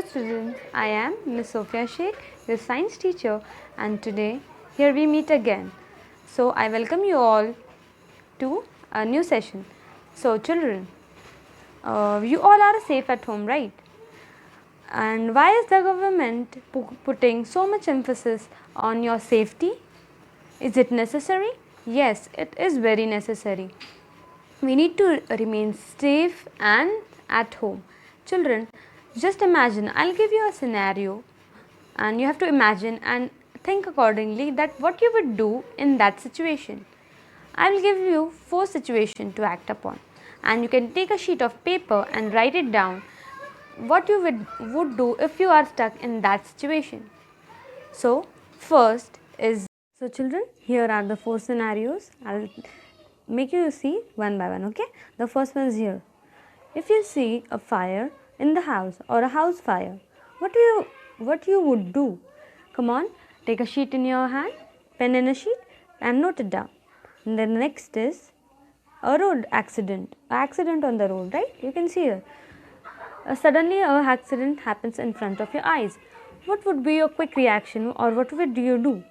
students, I am Miss Sophia Sheikh, your science teacher, and today here we meet again. So I welcome you all to a new session. So children, you all are safe at home, right? And why is the government putting so much emphasis on your safety? Is it necessary? Yes, it is very necessary. We need to remain safe and at home. Children, just imagine, I'll give you a scenario and you have to imagine and think accordingly that what you would do in that situation. I will give you 4 situations to act upon, and you can take a sheet of paper and write it down what you would do if you are stuck in that situation. So, first is so children, here are the 4 scenarios. I'll make you see one by one, okay? The first one is here. If you see a fire in the house or a house fire, what you would do? Come on, take a sheet in your hand, pen in a sheet and note it down. And then the next is a road accident on the road, right? You can see here. Suddenly a accident happens in front of your eyes. What would be your quick reaction or what would you do?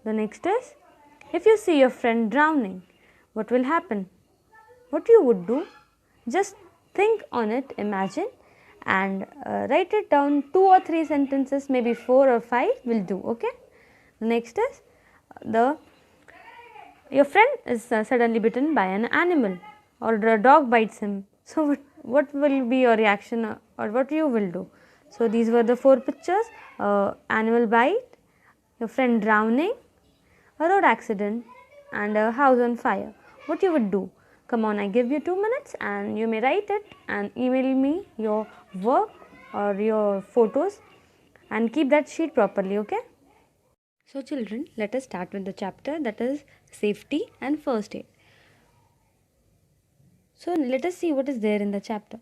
The next is, if you see your friend drowning, what will happen? What you would do? Just think on it, imagine, and write it down 2 or 3 sentences, maybe 4 or 5 will do, okay? The next is, your friend is suddenly bitten by an animal or a dog bites him. So what will be your reaction or what you will do? So these were the 4 pictures: animal bite, your friend drowning, a road accident, and a house on fire. What you would do? Come on, I give you 2 minutes and you may write it and email me your work or your photos and keep that sheet properly, okay? So children, let us start with the chapter that is safety and first aid. So let us see what is there in the chapter.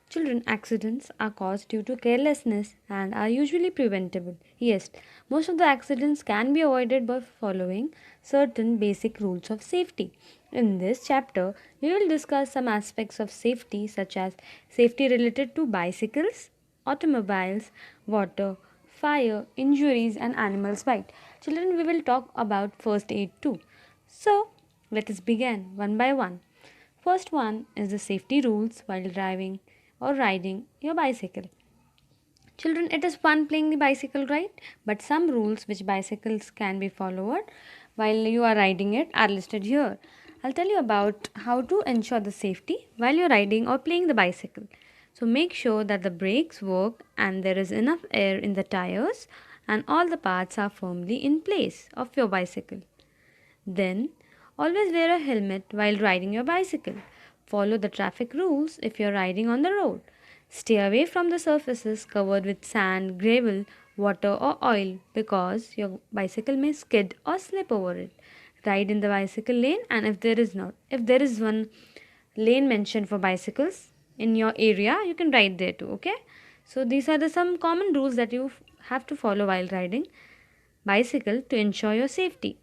Children, accidents are caused due to carelessness and are usually preventable. Yes, most of the accidents can be avoided by following certain basic rules of safety. In this chapter, we will discuss some aspects of safety such as safety related to bicycles, automobiles, water, fire, injuries and animals bite. Children, we will talk about first aid too. So, let us begin one by one. First one is the safety rules while driving or riding your bicycle. Children, it is fun playing the bicycle, right? But some rules which bicycles can be followed while you are riding it are listed here. I'll tell you about how to ensure the safety while you're riding or playing the bicycle. So make sure that the brakes work and there is enough air in the tires and all the parts are firmly in place of your bicycle. Then, always wear a helmet while riding your bicycle. Follow the traffic rules if you're riding on the road. Stay away from the surfaces covered with sand, gravel, water, or oil because your bicycle may skid or slip over it. Ride in the bicycle lane, and if there is one lane mentioned for bicycles in your area, you can ride there too, okay? So these are the some common rules that you have to follow while riding bicycle to ensure your safety.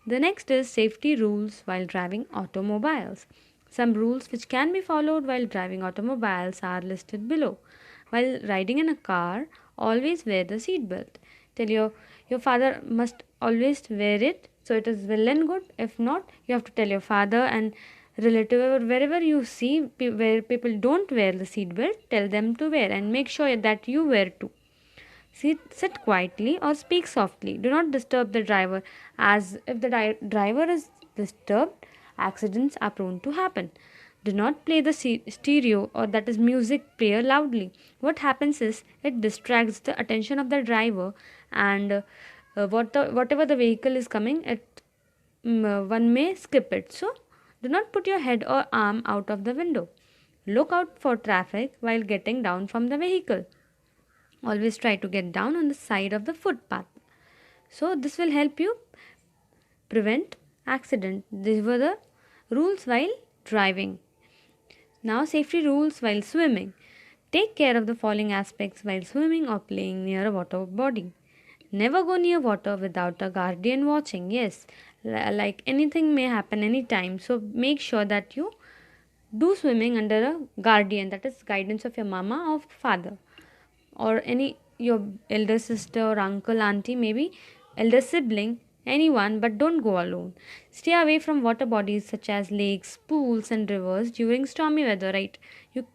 The next is safety rules while driving automobiles. Some rules which can be followed while driving automobiles are listed below. While riding in a car, always wear the seat belt. Tell your father must always wear it, so it is well and good. If not, you have to tell your father and relative or wherever you see where people don't wear the seat belt, tell them to wear and make sure that you wear too. Sit quietly or speak softly. Do not disturb the driver, as if the driver is disturbed, accidents are prone to happen. Do not play the stereo or that is music player loudly. What happens is it distracts the attention of the driver and whatever the vehicle is coming, one may skip it. So, do not put your head or arm out of the window. Look out for traffic while getting down from the vehicle. Always try to get down on the side of the footpath. So this will help you prevent accident. These were the rules while driving. Now safety rules while swimming. Take care of the following aspects while swimming or playing near a water body. Never go near water without a guardian watching. Yes, like anything may happen anytime. So make sure that you do swimming under a guardian, that is guidance of your mama or father. or any your elder sister or uncle, auntie, maybe elder sibling, anyone, but don't go alone. Stay away from water bodies such as lakes, pools, and rivers during stormy weather, right? You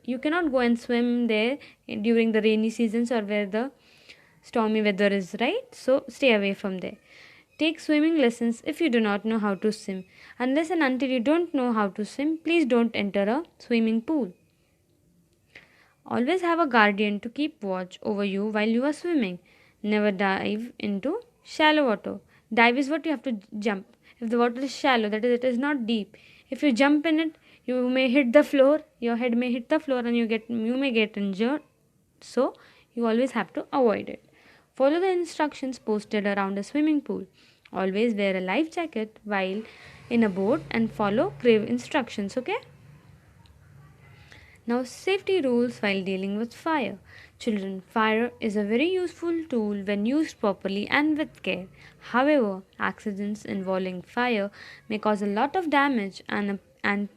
you cannot go and swim there during the rainy seasons or where the stormy weather is, right? So stay away from there. Take swimming lessons if you do not know how to swim. Unless and until you don't know how to swim, please don't enter a swimming pool. Always have a guardian to keep watch over you while you are swimming. Never dive into shallow water. Dive is what you have to jump. If the water is shallow, that is, it is not deep. If you jump in it, you may hit the floor, your head may hit the floor, and you may get injured. So you always have to avoid it. Follow the instructions posted around a swimming pool. Always wear a life jacket while in a boat and follow crave instructions, okay? Now, safety rules while dealing with fire. Children, fire is a very useful tool when used properly and with care. However, accidents involving fire may cause a lot of damage and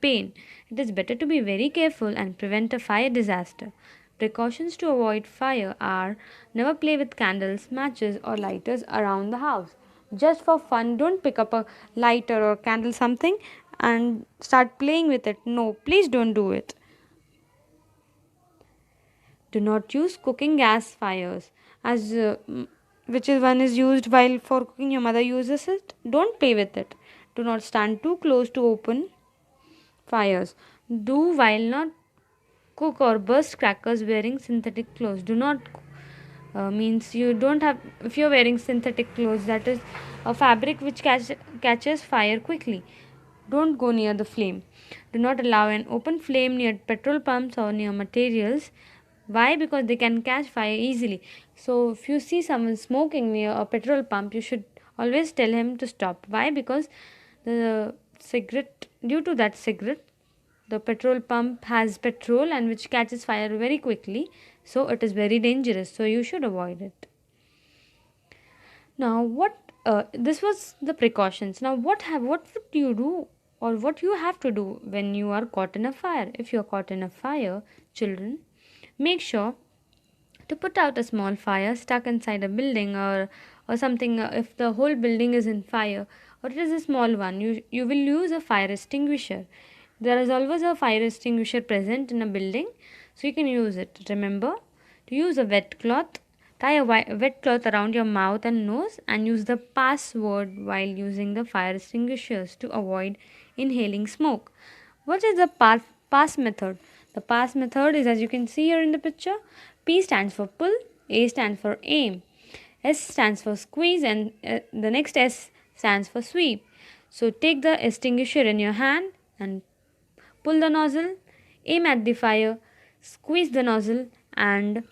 pain. It is better to be very careful and prevent a fire disaster. Precautions to avoid fire are never play with candles, matches, or lighters around the house. Just for fun, don't pick up a lighter or candle something and start playing with it. No, please don't do it. Do not use cooking gas fires as which is one is used while for cooking your mother uses it. Don't play with it. Do not stand too close to open fires. Do while not cook or burst crackers wearing synthetic clothes. Do not means you don't have, if you're wearing synthetic clothes, that is a fabric which catches fire quickly. Don't go near the flame. Do not allow an open flame near petrol pumps or near materials. Why? Because they can catch fire easily. So if you see someone smoking near a petrol pump, you should always tell him to stop. Why? Because the cigarette, due to that cigarette, the petrol pump has petrol and which catches fire very quickly, so it is very dangerous, so you should avoid it. Now what this was the precautions. Now what would you do, or what you have to do when you are caught in a fire? If you are caught in a fire, children, make sure to put out a small fire stuck inside a building, or something. If the whole building is in fire or it is a small one, you will use a fire extinguisher. There is always a fire extinguisher present in a building, so you can use it. Remember to use a wet cloth. Tie a wet cloth around your mouth and nose and use the password while using the fire extinguishers to avoid inhaling smoke. What is the pass method? The pass method is, as you can see here in the picture. P stands for pull, A stands for aim, S stands for squeeze, and the next S stands for sweep. So take the extinguisher in your hand and pull the nozzle, aim at the fire, squeeze the nozzle, and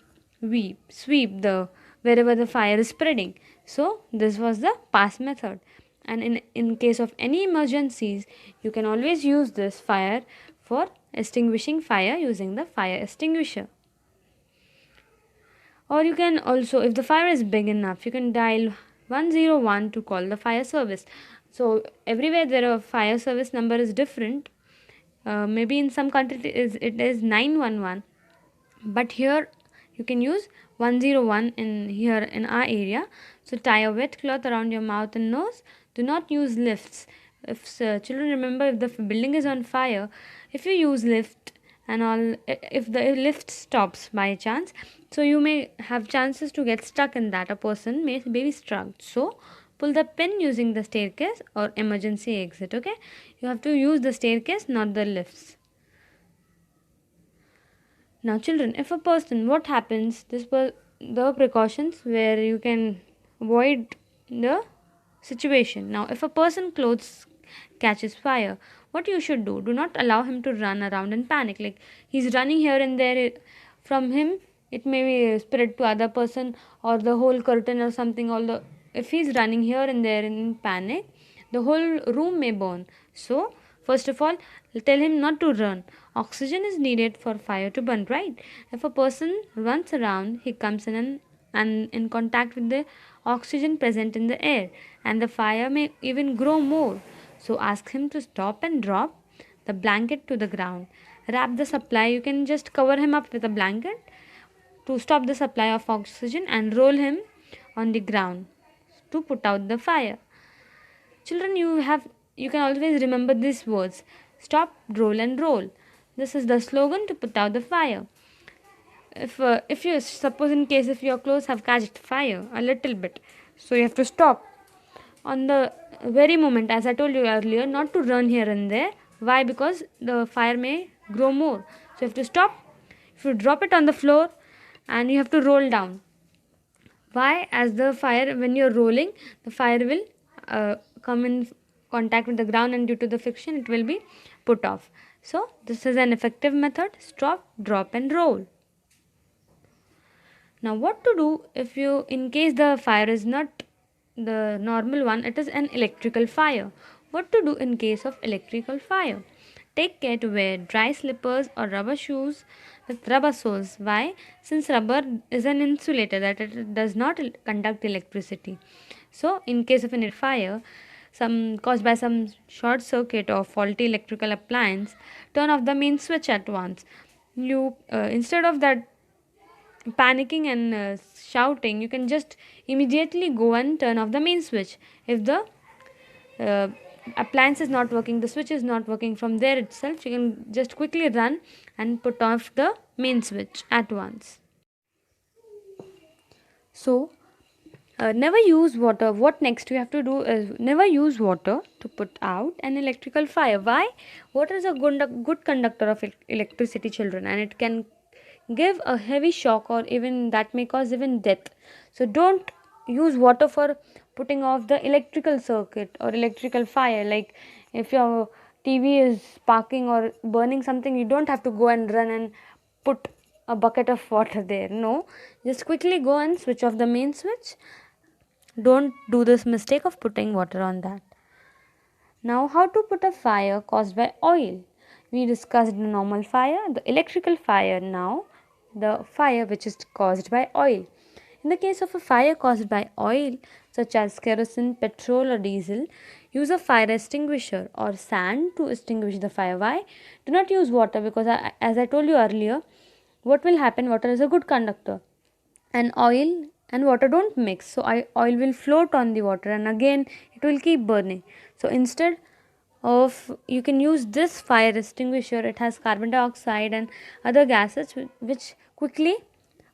sweep the wherever the fire is spreading. So this was the pass method. And in case of any emergencies, you can always use this fire for extinguishing fire using the fire extinguisher. Or you can also, if the fire is big enough, you can dial 101 to call the fire service. So everywhere there are fire service number is different. Maybe in some country it is 911, but here you can use 101 in here in our area. So tie a wet cloth around your mouth and nose. Do not use lifts. If children, remember, if the building is on fire, if you use lift and all, if the lift stops by chance, so you may have chances to get stuck in that. A person may be struck. So pull the pin using the staircase or emergency exit. Okay, you have to use the staircase, not the lifts. Now children, if a person, what happens, this was the precautions where you can avoid the situation. Now if a person clothes catches fire, what you should do not allow him to run around and panic. Like he's running here and there, from him it may be spread to other person or the whole curtain or something. Although if he's running here and there in panic, the whole room may burn. So first of all, tell him not to run. Oxygen is needed for fire to burn, right? If a person runs around, he comes in and in contact with the oxygen present in the air, and the fire may even grow more. So ask him to stop and drop the blanket to the ground. Wrap the supply. You can just cover him up with a blanket. to stop the supply of oxygen and roll him on the ground to put out the fire. Children, you can always remember these words: stop, roll, and roll. This is the slogan to put out the fire. If you suppose in case if your clothes have catched fire a little bit, so you have to stop on the very moment, as I told you earlier, not to run here and there. Why? Because the fire may grow more. So you have to stop. If you drop it on the floor, and you have to roll down. Why? As the fire, when you're rolling, the fire will come in contact with the ground, and due to the friction it will be put off. So this is an effective method: stop, drop, and roll. Now what to do if you, in case the fire is not the normal one, it is an electrical fire. What to do in case of electrical fire? Take care to wear dry slippers or rubber shoes with rubber soles. Why? Since rubber is an insulator, that it does not conduct electricity. So in case of a fire, some caused by some short circuit or faulty electrical appliance, turn off the main switch at once. You instead of that panicking and shouting, you can just immediately go and turn off the main switch. If the uh, appliance is not working, the switch is not working, from there itself you can just quickly run and put off the main switch at once. So never use water. What next you have to do is never use water to put out an electrical fire. Why? Water is a good conductor of electricity, children, and it can give a heavy shock, or even that may cause even death. So don't use water for putting off the electrical circuit or electrical fire. Like if your TV is sparking or burning something, you don't have to go and run and put a bucket of water there. No, just quickly go and switch off the main switch. Don't do this mistake of putting water on that. Now, how to put a fire caused by oil? We discussed the normal fire, the electrical fire. Now the fire which is caused by oil. In the case of a fire caused by oil, such as kerosene, petrol, or diesel, use a fire extinguisher or sand to extinguish the fire. Why? Do not use water, because as I told you earlier, what will happen? Water is a good conductor, and oil and water don't mix, so oil will float on the water, and again it will keep burning. So instead of, you can use this fire extinguisher. It has carbon dioxide and other gases which quickly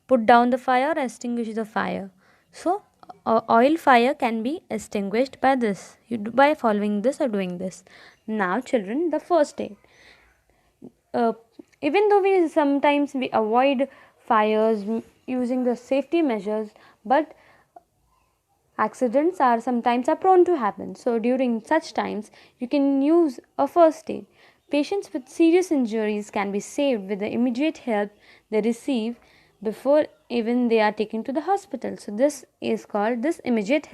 put down the fire, extinguish the fire. So oil fire can be extinguished by this, by following this or doing this. Now children, the first aid. uh, Even though we avoid fires using the safety measures, but accidents are prone to happen. So during such times, you can use a first aid. Patients with serious injuries can be saved with the immediate help they receive before even they are taken to the hospital. So this immediate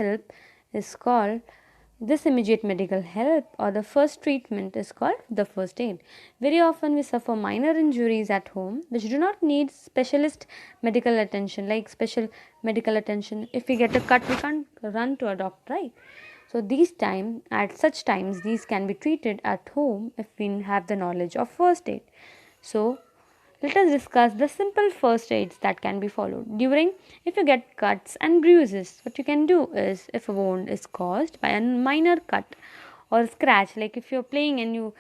medical help or the first treatment is called the first aid. Very often we suffer minor injuries at home which do not need specialist medical attention, like special medical attention. If we get a cut, we can't run to a doctor, right? So at such times, these can be treated at home if we have the knowledge of first aid. So let us discuss the simple first aids that can be followed. If you get cuts and bruises, what you can do is, if a wound is caused by a minor cut or scratch, like if you're playing and you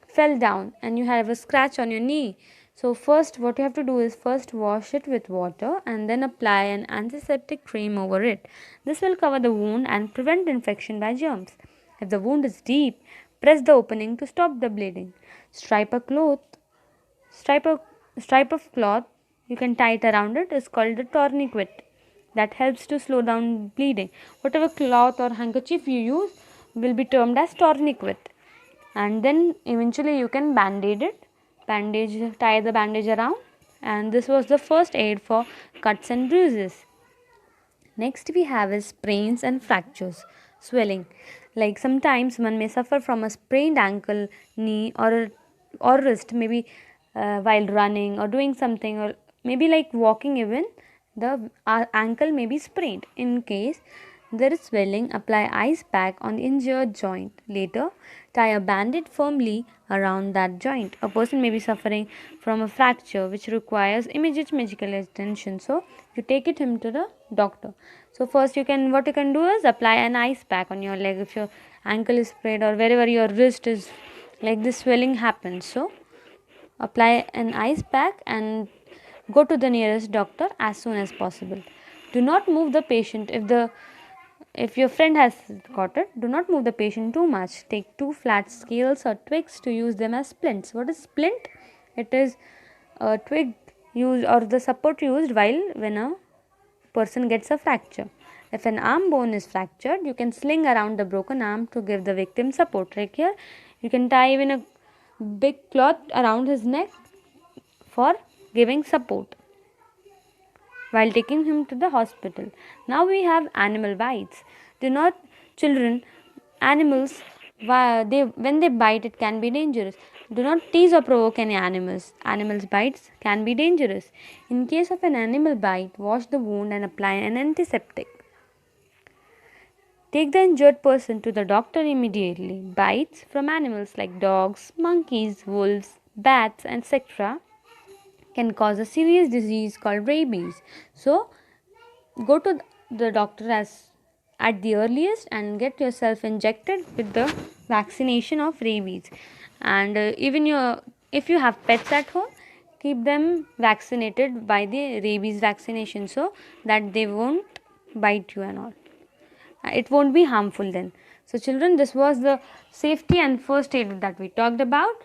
fell down and you have a scratch on your knee, so first what you have to do is first wash it with water and then apply an antiseptic cream over it. This will cover the wound and prevent infection by germs. If the wound is deep, press the opening to stop the bleeding. Stripe a cloth stripe of stripe of cloth, you can tie it around it, is called the tourniquet. That helps to slow down bleeding. Whatever cloth or handkerchief you use will be termed as tourniquet. And then eventually you can tie the bandage around, and this was the first aid for cuts and bruises. Next we have is sprains and fractures, swelling. Like sometimes one may suffer from a sprained ankle, knee, or wrist, maybe while running or doing something, or maybe like walking even, the ankle may be sprained. In case there is swelling, apply ice pack on the injured joint. Later, tie a bandage firmly around that joint. A person may be suffering from a fracture which requires immediate medical attention. So, you take him to the doctor. So, first what you can do is apply an ice pack on your leg if your ankle is sprayed or wherever your wrist is, like this swelling happens. So, apply an ice pack and go to the nearest doctor as soon as possible. Do not move the patient if your friend has got it. Do not move the patient too much. Take two flat scales or twigs to use them as splints. What is splint? It is a twig used or the support used when a person gets a fracture. If an arm bone is fractured, you can sling around the broken arm to give the victim support. Like here, you can tie even a big cloth around his neck for giving support while taking him to the hospital. Now we have animal bites. Do not, children, animals, when they bite, it can be dangerous. Do not tease or provoke any animals. Animals' bites can be dangerous. In case of an animal bite, wash the wound and apply an antiseptic. Take the injured person to the doctor immediately. Bites from animals like dogs, monkeys, wolves, bats, etc. can cause a serious disease called rabies. So, go to the doctor at the earliest and get yourself injected with the vaccination of rabies. And if you have pets at home, keep them vaccinated by the rabies vaccination so that they won't bite you and all. It won't be harmful then. So, children, this was the safety and first aid that we talked about.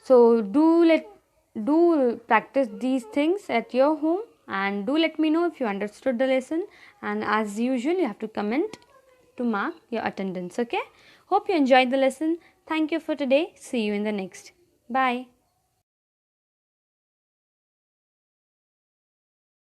So, do practice these things at your home and do let me know if you understood the lesson, and as usual you have to comment to mark your attendance. Okay, hope you enjoyed the lesson. Thank you for today. See you in the next. Bye.